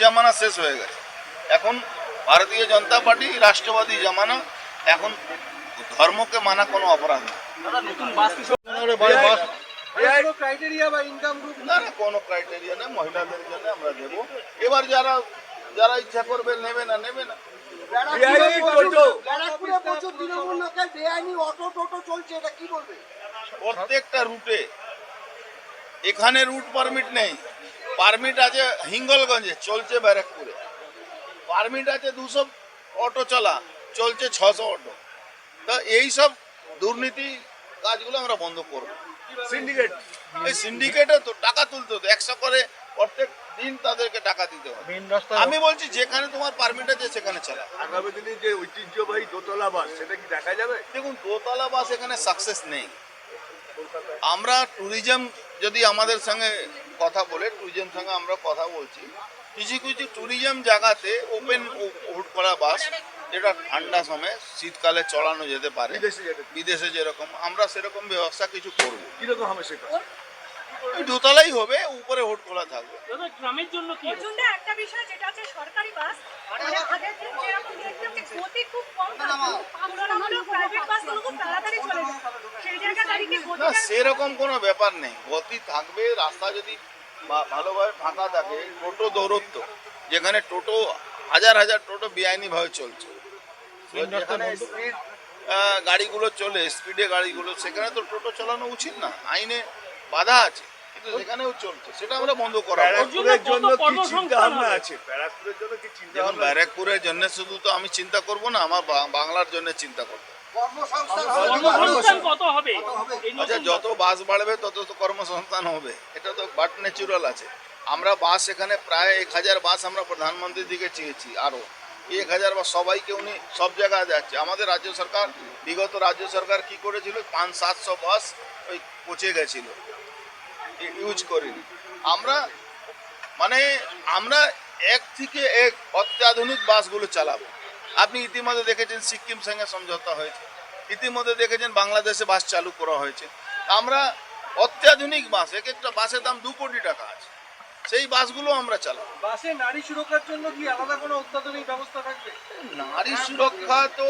জামানা শেষ হয়ে গেছে। এখন ভারতীয় জনতা পার্টি রাষ্ট্রবাদী জামানা। এখন ধর্মকে মানা কোনো অপরাধ না। না না, কোনো ক্রাইটেরিয়া নেই, মহিলাদের জন্য আমরা দেবো। এবার যারা যারা ইচ্ছা করবে নেবে না নেবে না। প্রত্যেকটা রুটে, এখানে রুট পারমিট নেই, পারমিট আছে হিঙ্গলগঞ্জে, চলছে ব্যারাকপুরে। পারমিট আছে 200 অটো চলা, চলছে 600 অটো। তা এই সব দুর্নীতি কাজগুলো আমরা বন্ধ করবো। সিন্ডিকেট, এই সিন্ডিকেটে তো টাকা তুলতে হতো 100 করে প্রত্যেক দিন, তাদেরকে টাকা দিতে হবে। আমি বলছি যেখানে তোমার পারমিট আছে সেখানে চালা। আগামী দিনে যে ঐতিহ্যবাহী দোতলা বাস, সেটা কি দেখা যাবে? দেখুন, দোতলা বাস এখানে সাকসেস নেই। আমরা ট্যুরিজম যদি আমাদের সঙ্গে কথা বলে, ট্যুরিজম সঙ্গে আমরা কথা বলছি, কিছু কিছু ট্যুরিজম জায়গাতে ওপেন হুড করা বাস, যেটা ঠান্ডা সময় শীতকালে চলানো যেতে পারে, বিদেশে যেরকম, আমরা সেরকম ব্যবস্থা কিছু করবো। কিরকম হবে সেটা? ওই দোতলাই হবে, উপরে হুড খোলা থাকবে। গ্রামের জন্য কি একটা বিষয় যেটা আছে, সরকারি বাস আগের দিন যেরকম দেখতাম যে গতি খুব কম থাকতো, তুলনামূলক প্রাইভেট বাসগুলো খুব তাড়াতাড়ি চলে যেত, সেই জায়গা দাঁড়িয়ে না, গতিটা সেরকম কোনো ব্যাপার নেই। গতি থাকবে, রাস্তা যদি ভালোভাবে ফাঁকা থাকে। টোটো দৌরত্ব, যেখানে টোটো হাজার হাজার টোটো বেআইনিভাবে চলছে, যেখানে স্পিড গাড়িগুলো চলে, স্পিডে গাড়িগুলো, সেখানে তো টোটো চালানো উচিত না, আইনে বাধা আছে, কিন্তু সেখানেও চলছে, সেটা আমরা বন্ধ করা। ব্যারাকপুরের জন্য কি চিন্তা ভাবনা আছে? ব্যারাকপুরের জন্য কি চিন্তা যেমন ভাবনা? ব্যারাকপুরের জন্য শুধু তো আমি চিন্তা করব না, আমার বাংলার জন্য চিন্তা করবো। কত হবে? আচ্ছা, যত বাস বাড়বে তত তো কর্মসংস্থান হবে, এটা তো বাট ন্যাচুরাল আছে। আমরা বাস এখানে প্রায় 1000 বাস আমরা প্রধানমন্ত্রীর দিকে চেয়েছি, আরও 1000 বাস সবাইকে উনি সব জায়গায় যাচ্ছে। আমাদের রাজ্য সরকার, বিগত রাজ্য সরকার কি করেছিল, 500-700 বাস ওই পচে গেছিল, ইউজ করিনি আমরা। মানে আমরা এক থেকে এক অত্যাধুনিক বাসগুলো চালাবো। আপনি ইতিমধ্যে দেখেছেন সিকিম সঙ্গে সমঝোতা হয়েছে, ইতিমধ্যে দেখেছেন বাংলাদেশে বাস চালু করা হয়েছে। আমরা অত্যাধুনিক বাস, এক একটা বাসের দাম 2 কোটি টাকা আছে, সেই বাসগুলো আমরা চালাবো। বাসে নারী সুরক্ষার জন্য কি আলাদা কোনো অত্যাধুনিক ব্যবস্থা থাকবে? নারী সুরক্ষা তো